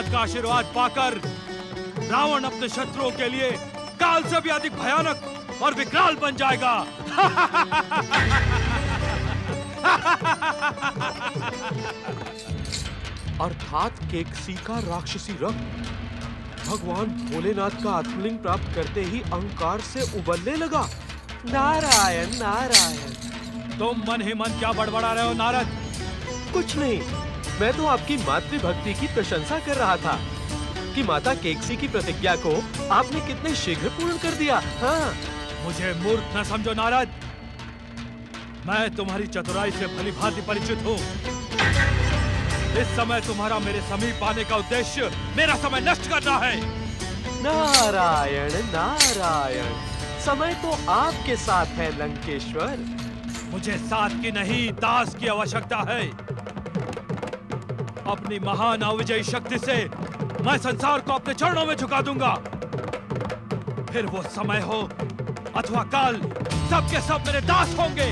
भोलेनाथ का आशीर्वाद पाकर रावण अपने शत्रुओं के लिए काल से भी अधिक भयानक और विकराल बन जाएगा। अर्थात केकसी का राक्षसी रक्त भगवान भोलेनाथ का आत्मलिंग प्राप्त करते ही अहंकार से उबलने लगा। नारायण नारायण। तुम मन ही मन क्या बड़बड़ा रहे हो नारद? कुछ नहीं, मैं तो आपकी मातृभक्ति की प्रशंसा कर रहा था कि माता केकसी की प्रतिज्ञा को आपने कितने शीघ्र पूर्ण कर दिया। हाँ। मुझे मूर्ख न समझो नारद, मैं तुम्हारी चतुराई से भली भांति परिचित हूँ। इस समय तुम्हारा मेरे समीप आने का उद्देश्य मेरा समय नष्ट करना है। नारायण नारायण, समय तो आपके साथ है लंकेश्वर। मुझे साथ की नहीं दास की आवश्यकता है। अपनी महान अविजयी शक्ति से मैं संसार को अपने चरणों में झुका दूंगा। फिर वो समय हो अथवा काल, सबके सब मेरे दास होंगे।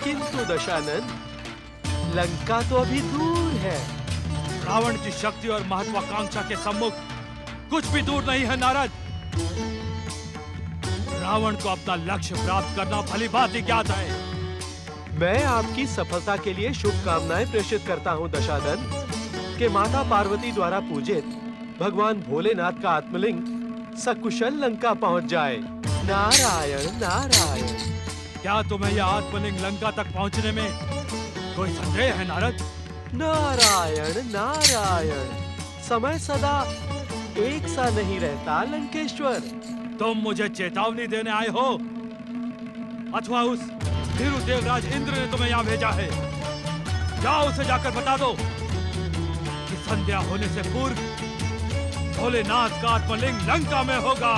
किंतु दशानन, लंका तो अभी दूर है। रावण की शक्ति और महत्वाकांक्षा के सम्मुख कुछ भी दूर नहीं है नारद। रावण को अपना लक्ष्य प्राप्त करना भली भांति ज्ञात है। मैं आपकी सफलता के लिए शुभकामनाएं प्रेषित करता हूं दशानन, कि माता पार्वती द्वारा पूजित भगवान भोलेनाथ का आत्मलिंग सकुशल लंका पहुंच जाए। नारायण नारायण। क्या तुम्हें यह आत्मलिंग लंका तक पहुंचने में कोई संदेह है नारद? नारायण नारायण, समय सदा एक सा नहीं रहता लंकेश्वर। तुम मुझे चेतावनी देने आए हो अथवा उस धीरू देवराज इंद्र ने तुम्हें यहाँ भेजा है? जाओ उसे जाकर बता दो कि संध्या होने से पूर्व भोलेनाथ का आत्मलिंग लंका में होगा।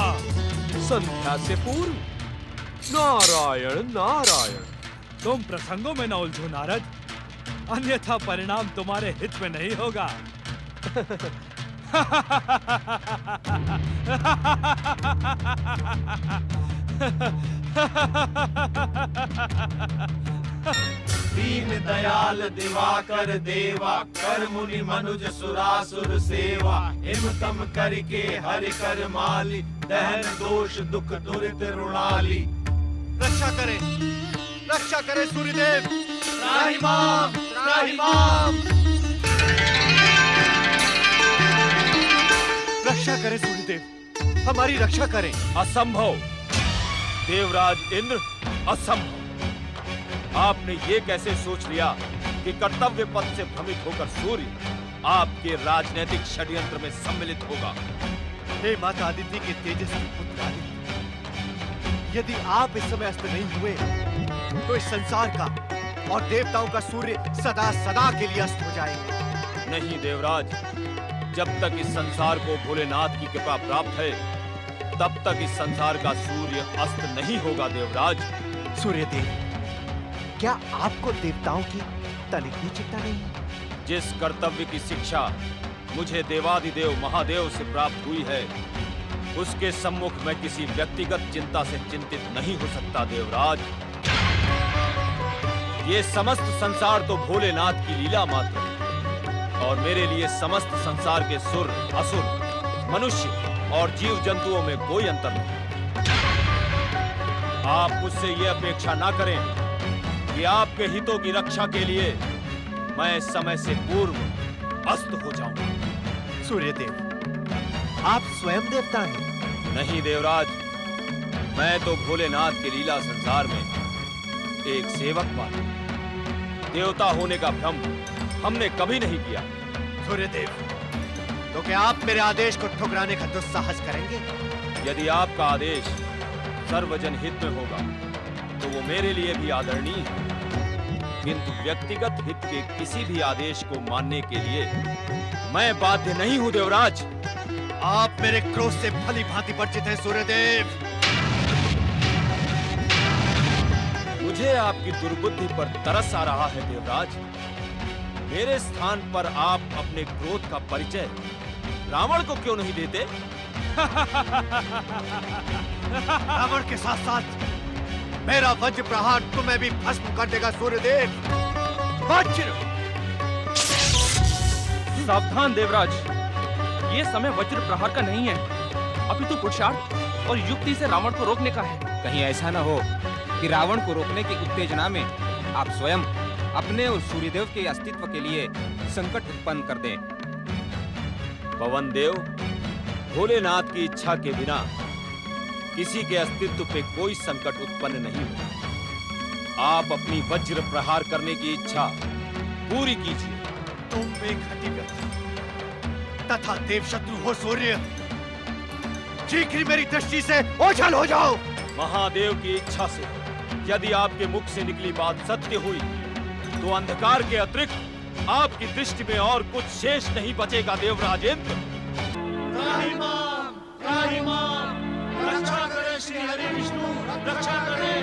संध्या से पूर्व? नारायण नारायण। तुम प्रसंगों में न उलझो नारद, अन्यथा परिणाम तुम्हारे हित में नहीं होगा। दीन दयाल दिवाकर देवा, कर मुनि मनुज सुरासुर सेवा। हिम तम करके हरि कर माली, दहन दोष दुख दुरित रुणाली। रक्षा करे सूर्यदेव। त्राहिमाम त्राहिमाम। रक्षा करे सूर्यदेव, हमारी रक्षा करें। असंभव देवराज इंद्र, असंभव। आपने ये कैसे सोच लिया कि कर्तव्य पथ से भ्रमित होकर सूर्य आपके राजनीतिक षड्यंत्र में सम्मिलित होगा? हे माता आदित्य के तेजस्वी पुत्र आदित्य, यदि आप इस समय अस्त नहीं हुए तो इस संसार का और देवताओं का सूर्य सदा सदा के लिए अस्त हो जाएगा। नहीं देवराज, जब तक इस संसार को भोलेनाथ की कृपा प्राप्त है तब तक इस संसार का सूर्य अस्त नहीं होगा देवराज। सूर्यदेव, क्या आपको देवताओं की तनिक भी चिंता नहीं है? जिस कर्तव्य की शिक्षा मुझे देवादिदेव महादेव से प्राप्त हुई है, उसके सम्मुख मैं किसी व्यक्तिगत चिंता से चिंतित नहीं हो सकता देवराज। ये समस्त संसार तो भोलेनाथ की लीला मात्र है और मेरे लिए समस्त संसार के सुर, असुर, मनुष्य और जीव जंतुओं में कोई अंतर नहीं। आप मुझसे ये अपेक्षा ना करें कि आपके हितों की रक्षा के लिए मैं समय से पूर्व अस्त हो जाऊं। सूर्यदेव, आप स्वयं देवता हैं। नहीं देवराज, मैं तो भोलेनाथ के लीला संसार में एक सेवक मात्र। देवता होने का भ्रम हमने कभी नहीं किया। सूर्यदेव, तो क्या आप मेरे आदेश को ठुकराने का दुस्साहस करेंगे? यदि आपका आदेश सर्वजन हित में होगा तो वो मेरे लिए भी आदरणीय है, किंतु व्यक्तिगत हित के किसी भी आदेश को मानने के लिए मैं बाध्य नहीं हूं देवराज। आप मेरे क्रोध से भली भांति परिचित हैं सूर्यदेव। मुझे आपकी दुर्बुद्धि पर तरस आ रहा है देवराज। मेरे स्थान पर आप अपने क्रोध का परिचय रावण को क्यों नहीं देते? रावण के साथ साथ मेरा वज्र प्रहार तुम्हें भी भस्म कर देगा सूर्यदेव। वज्र! सावधान देवराज, ये समय वज्र प्रहार का नहीं है, अपितु पुरुषार्थ और युक्ति से रावण को रोकने का है। कहीं ऐसा न हो कि रावण को रोकने की उत्तेजना में आप स्वयं अपने और सूर्यदेव के अस्तित्व के लिए संकट उत्पन्न कर दें। पवन देव, भोलेनाथ की इच्छा के बिना किसी के अस्तित्व पे कोई संकट उत्पन्न नहीं होता। आप अपनी वज्र प्रहार करने की इच्छा पूरी कीजिए। तुम बेखटी व्यक्ति तथा देवशत्रु हो सूर्य, शीघ्र ही मेरी दृष्टि से ओझल हो जाओ। महादेव की इच्छा से यदि आपके मुख से निकली बात सत्य हुई तो अंधकार के अतिरिक्त आपकी दृष्टि में और कुछ शेष नहीं बचेगा देवराज इंद्र। त्राहिमाम, त्राहिमाम, रक्षा करे श्री हरि विष्णु, रक्षा करे।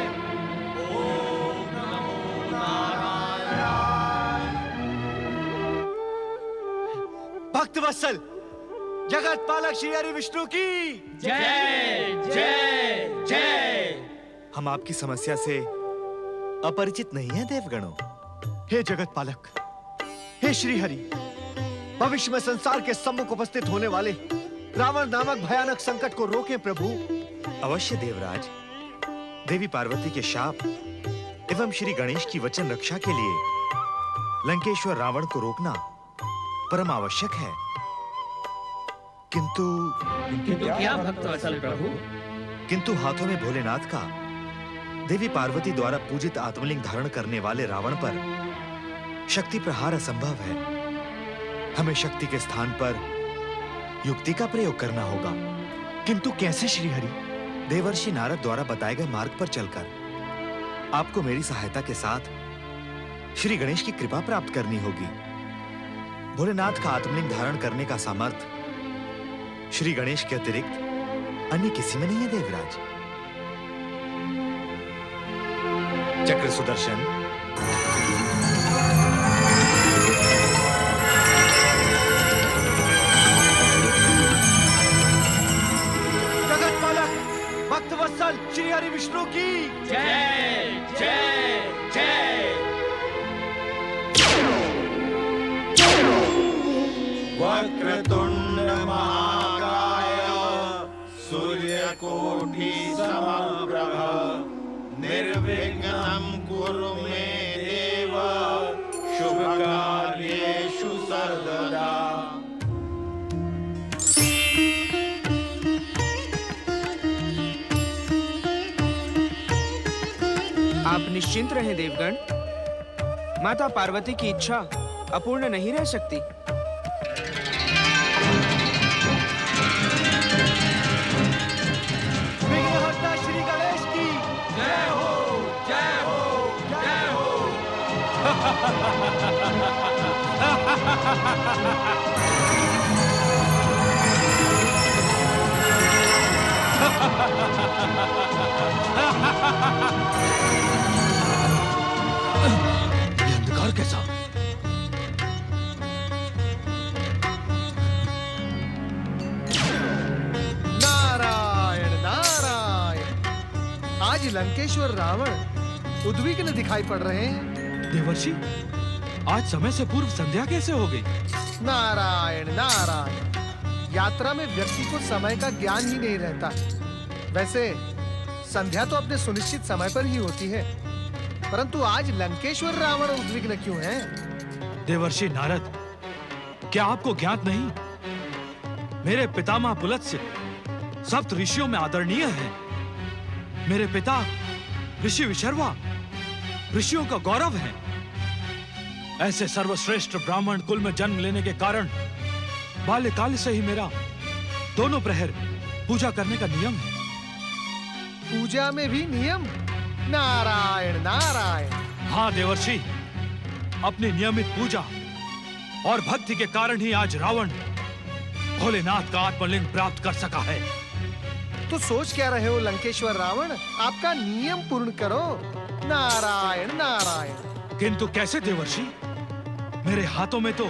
ओम नमो नारायण। भक्त वत्सल, जगत पालक श्री हरि विष्णु की जय जय जय। हम आपकी समस्या से अपरिचित नहीं हैं देवगणों। हे जगत पालक, हे श्री हरि, भविष्य में संसार के सम्मुख उपस्थित होने वाले रावण नामक भयानक संकट को रोकें प्रभु। अवश्य देवराज। देवी पार्वती के शाप एवं श्री गणेश की वचन रक्षा के लिए लंकेश्वर रावण को रोकना परम आवश्यक है। किंतु क्या भक्तवत्सल प्रभु? किंतु हाथों में भोलेनाथ का देवी पार्वती द्वारा पूजित आत्मलिंग धारण करने वाले रावण पर शक्ति प्रहार असंभव है। हमें शक्ति के स्थान पर युक्ति का प्रयोग करना होगा। किंतु कैसे श्री हरि? देवर्षि नारद द्वारा बताए गए मार्ग पर चलकर आपको मेरी सहायता के साथ श्री गणेश की कृपा प्राप्त करनी होगी। भोलेनाथ का आत्मलिंग धारण करने का सामर्थ्य श्री गणेश के अतिरिक्त अन्य किसी में नहीं है देवराज। चक्र सुदर्शन, जगत पालक भक्त वत्सल श्री हरि विष्णु की जय जय जय। वक्रतुंड महाकाय सूर्यकोटि समप्रभ निर्विघ्नं कुरु मे देव शुभकार्येषु सर्वदा। आप निश्चिंत रहें देवगण, माता पार्वती की इच्छा अपूर्ण नहीं रह सकती। विघ्नहर्ता श्री गणेश की जय हो जय हो जय हो। ये अंधकार कैसा? नारायण नारायण। आज लंकेश्वर रावण उद्विग्न दिखाई पड़ रहे हैं। देवर्षि, आज समय से पूर्व संध्या कैसे हो गई? नारायण नारायण। यात्रा में व्यक्ति को समय का ज्ञान ही नहीं रहता। वैसे संध्या तो अपने सुनिश्चित समय पर ही होती है, परंतु आज लंकेश्वर रावण उद्विग्न क्यों है? देवर्षि नारद, क्या आपको ज्ञात नहीं? मेरे पितामह पुलत्स्य सप्त ऋषियों में आदरणीय है। मेरे पिता ऋषि विशर्वा ऋषियों का गौरव है। ऐसे सर्वश्रेष्ठ ब्राह्मण कुल में जन्म लेने के कारण बाल्यकाल से ही मेरा दोनों प्रहर पूजा करने का नियम है। पूजा में भी नियम? नारायण नारायण। हाँ देवर्षि, अपनी नियमित पूजा और भक्ति के कारण ही आज रावण भोलेनाथ का आत्मलिंग प्राप्त कर सका है। तो सोच क्या रहे हो लंकेश्वर रावण? आपका नियम पूर्ण करो। नारायण नारायण। किंतु कैसे देवर्षि? मेरे हाथों में तो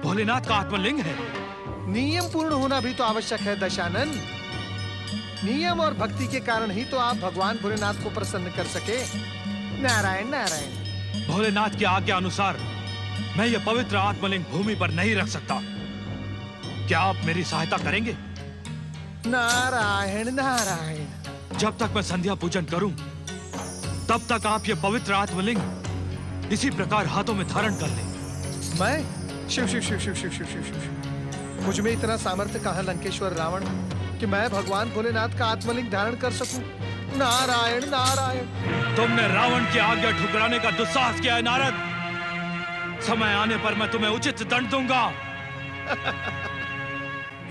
भोलेनाथ का आत्मलिंग है। नियम पूर्ण होना भी तो आवश्यक है दशानन। नियम और भक्ति के कारण ही तो आप भगवान भोलेनाथ को प्रसन्न कर सके। नारायण नारायण। भोलेनाथ की आज्ञा अनुसार मैं ये पवित्र आत्मलिंग भूमि पर नहीं रख सकता। क्या आप मेरी सहायता करेंगे? नारायण नारायण। जब तक मैं संध्या पूजन करूं, तब तक आप ये पवित्र आत्मलिंग इसी प्रकार हाथों में धारण कर लें। मैं शिव शिव शिव शिव शिव शिव शिव शिव मुझ में इतना सामर्थ्य कहाँ लंकेश्वर रावण कि मैं भगवान भोलेनाथ का आत्मलिंग धारण कर सकूं? नारायण नारायण। तुमने रावण की आज्ञा ठुकराने का दुस्साहस किया है नारद। समय आने पर मैं तुम्हें उचित दंड दूंगा।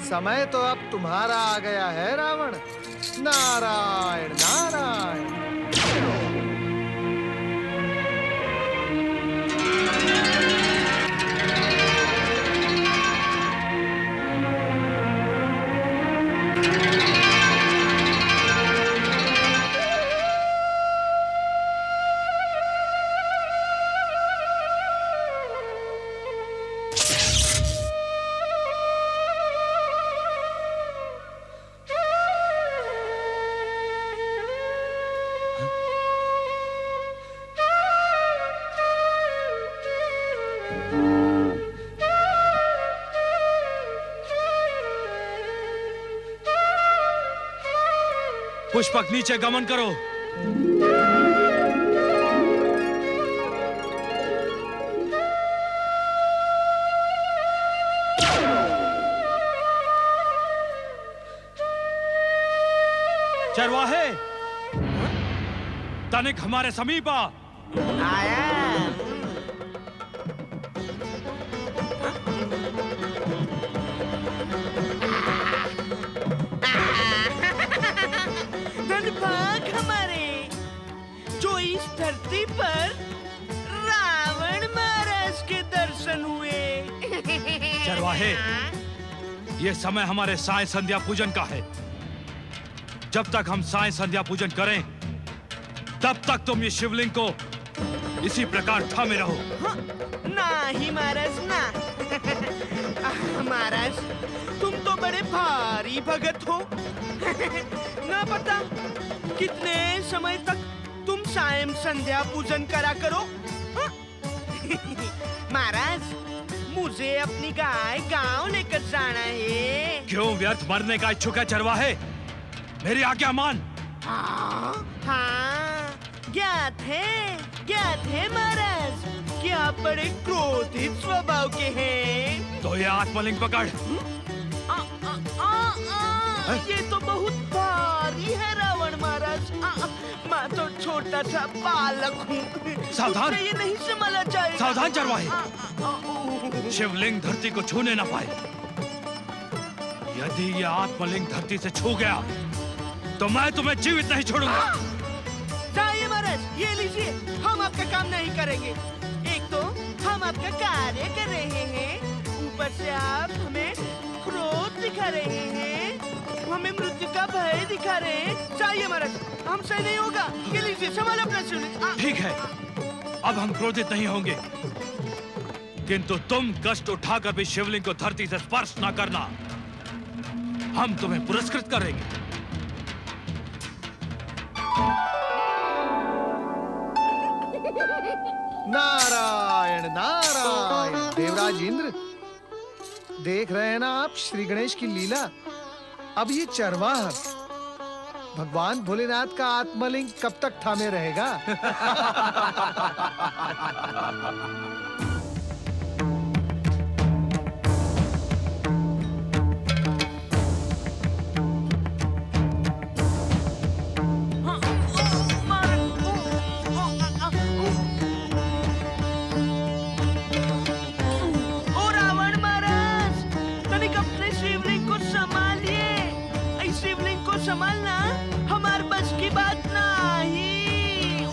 समय तो अब तुम्हारा आ गया है रावण। नारायण नारायण। पुष्पक नीचे गमन करो। चरवाहे, तनिक हमारे समीप आ। धनभाग हमारे जो इस धरती पर रावण महाराज के दर्शन हुए। चरवाहे, ये समय हमारे साय संध्या पूजन का है। जब तक हम साय संध्या पूजन करें, तब तक तुम ये शिवलिंग को इसी प्रकार थामे रहो। ना ही महाराज ना। महाराज, तुम तो बड़े भारी भगत हो। ना पता कितने समय तक तुम सायं संध्या पूजन करा करो। महाराज, मुझे अपनी गाय गांव लेकर जाना है। क्यों व्यर्थ मरने का इच्छुक है चरवाहे? मेरी आज्ञा मान। हाँ, ज्ञात है महाराज कि आप बड़े क्रोधित स्वभाव के हैं। तो ये आत्मलिंग पकड़। ये तो बहुत भारी है रावण महाराज। मैं तो छोटा सा बालक हूँ। सावधान। ये नहीं संभाला जाएगा। सावधान चरवाहे, शिवलिंग धरती को छूने न पाए। यदि यह आत्मलिंग धरती से छू गया तो मैं तुम्हें जीवित नहीं छोड़ूंगा। जाइए महाराज, ये लीजिए। हम आपका काम नहीं करेंगे। एक तो हम आपका कार्य कर रहे हैं, ऊपर से आप हमें क्रोध दिखा रहे हैं, हमें मृत्यु का भय दिखा रहे हैं। जाइए महाराज, हमसे नहीं होगा। ये लीजिए, संभाल अपना शिवलिंग। ठीक है, अब हम क्रोधित नहीं होंगे, किंतु तुम कष्ट उठाकर भी शिवलिंग को धरती से स्पर्श न करना। हम तुम्हें पुरस्कृत करेंगे। नारायण नारायण। देवराज इंद्र, देख रहे हैं ना आप श्री गणेश की लीला। अब ये चरवाहा भगवान भोलेनाथ का आत्मलिंग कब तक थामे रहेगा? संभालना हमारे बस की बात नहीं।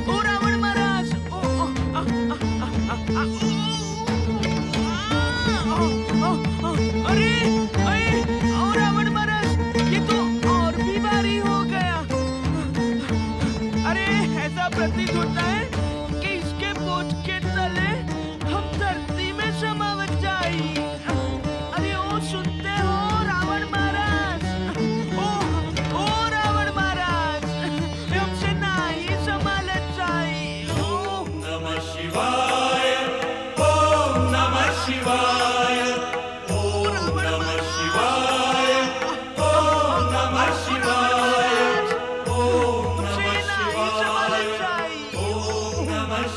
ओ रावण महाराज, अरे ओ रावण महाराज, ये तो और भी भारी हो गया। अरे ऐसा प्रतीत होता है कि इसके बोझ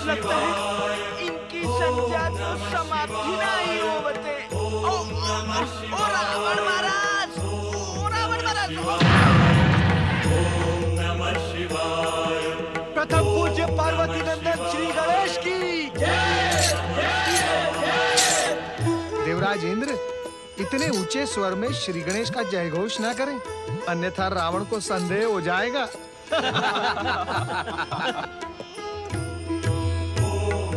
लगता है इनकी संध्या तो समाप्ति ना ही हो बते। ओ रावण महाराज, ओ रावण महाराज। प्रथम पूज्य पार्वती नंदन श्री गणेश की देवराज इंद्र, इतने ऊंचे स्वर में श्री गणेश का जय घोष ना करें, अन्यथा रावण को संदेह हो जाएगा। ओम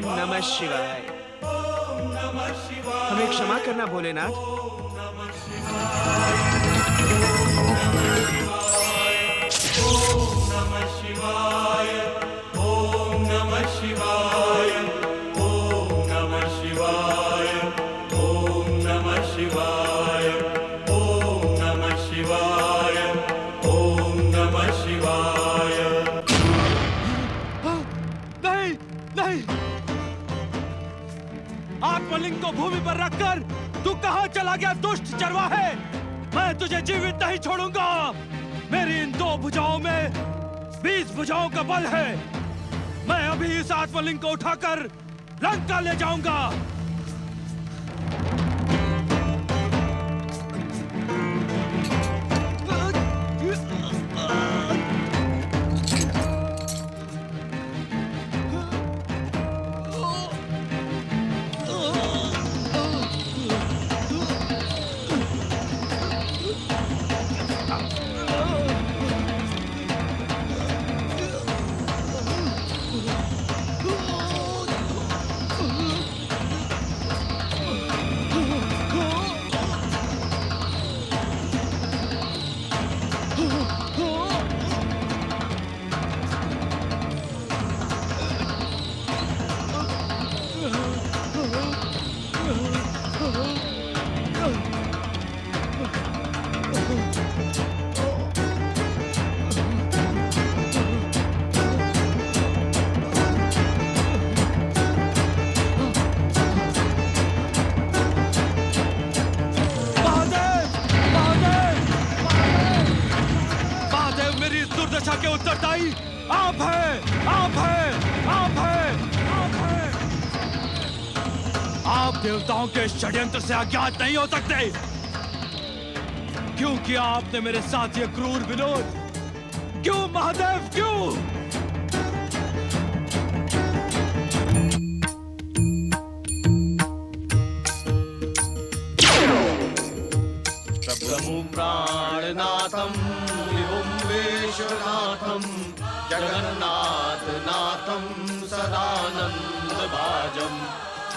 नमः शिवाय। हमें क्षमा करना भोलेनाथ। नहीं नहीं, आत्मलिंग को भूमि पर रखकर तू कहां चला गया दुष्ट चरवाहे? मैं तुझे जीवित नहीं छोड़ूंगा। मेरी इन 2 भुजाओं में 20 भुजाओं का बल है। मैं अभी इस आत्मलिंग को उठाकर लंका ले जाऊंगा। दुर्दशा के उत्तरदायी आप हैं, आप हैं, आप हैं, आप हैं। आप देवताओं के षड्यंत्र से अज्ञात नहीं हो सकते, क्योंकि आपने मेरे साथ ये क्रूर विनोद क्यों महादेव, क्यों? प्रभु प्राणनाथम विश्वनाथम जगन्नाथ नाथम सदानंद भाजम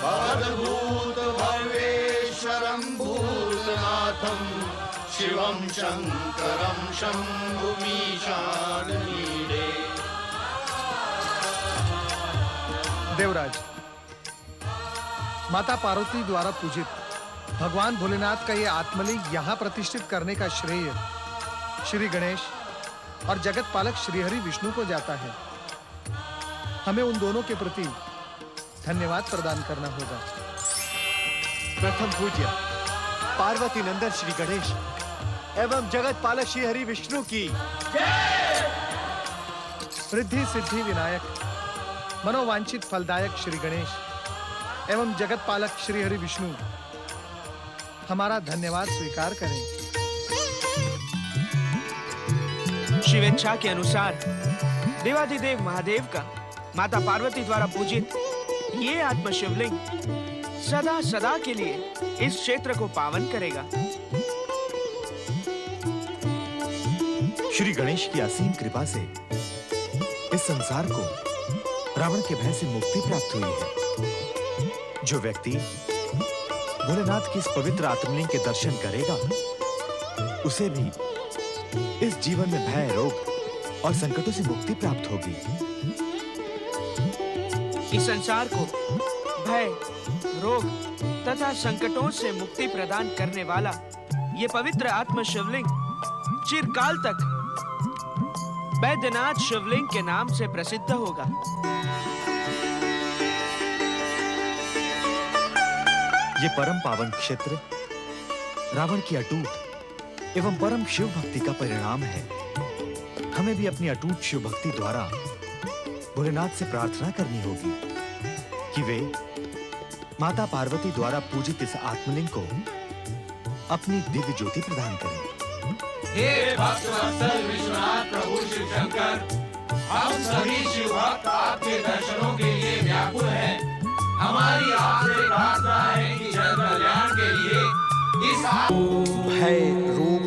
भवद्भूत भवेश्वरम भूतनाथम शिवम शंकरम शंभुमीशान मीडे। देवराज, माता पार्वती द्वारा पूजित भगवान भोलेनाथ का ये आत्मलिंग यहाँ प्रतिष्ठित करने का श्रेय श्री गणेश और जगत पालक श्रीहरि विष्णु को जाता है। हमें उन दोनों के प्रति धन्यवाद प्रदान करना होगा। प्रथम पूज्य पार्वती नंदन श्री गणेश एवं जगत पालक श्रीहरि विष्णु की रिद्धि सिद्धि विनायक मनोवांछित फलदायक श्री गणेश एवं जगत पालक श्रीहरि विष्णु हमारा धन्यवाद स्वीकार करें। शिवेच्छा के अनुसार देवाधिदेव महादेव का माता पार्वती द्वारा पूजित ये आत्मशिवलिंग सदा सदा के लिए इस क्षेत्र को पावन करेगा। श्री गणेश की असीम कृपा से इस संसार को रावण के भय से मुक्ति प्राप्त हुई है। जो व्यक्ति भोलेनाथ की इस पवित्र आत्मलिंग के दर्शन करेगा, उसे भी इस जीवन में भय, रोग और संकटों से मुक्ति प्राप्त होगी। इस संसार को भय, रोग तथा संकटों से मुक्ति प्रदान करने वाला ये पवित्र आत्म शिवलिंग चिरकाल तक बैद्यनाथ शिवलिंग के नाम से प्रसिद्ध होगा। ये परम पावन क्षेत्र रावण की अटूट एवं परम शिव भक्ति का परिणाम है। हमें भी अपनी अटूट शिव भक्ति द्वारा भोलेनाथ से प्रार्थना करनी होगी कि वे माता पार्वती द्वारा पूजित इस आत्मलिंग को अपनी दिव्य ज्योति प्रदान करें। हे भक्तवत्सल विश्वनाथ प्रभु शिव शंकर, हम सभी शिव भक्त आपके दर्शनों के लिए व्याकुल हैं। हमारी आपसे प्रार्थना है कि जन कल्याण के लिए इस भय रूप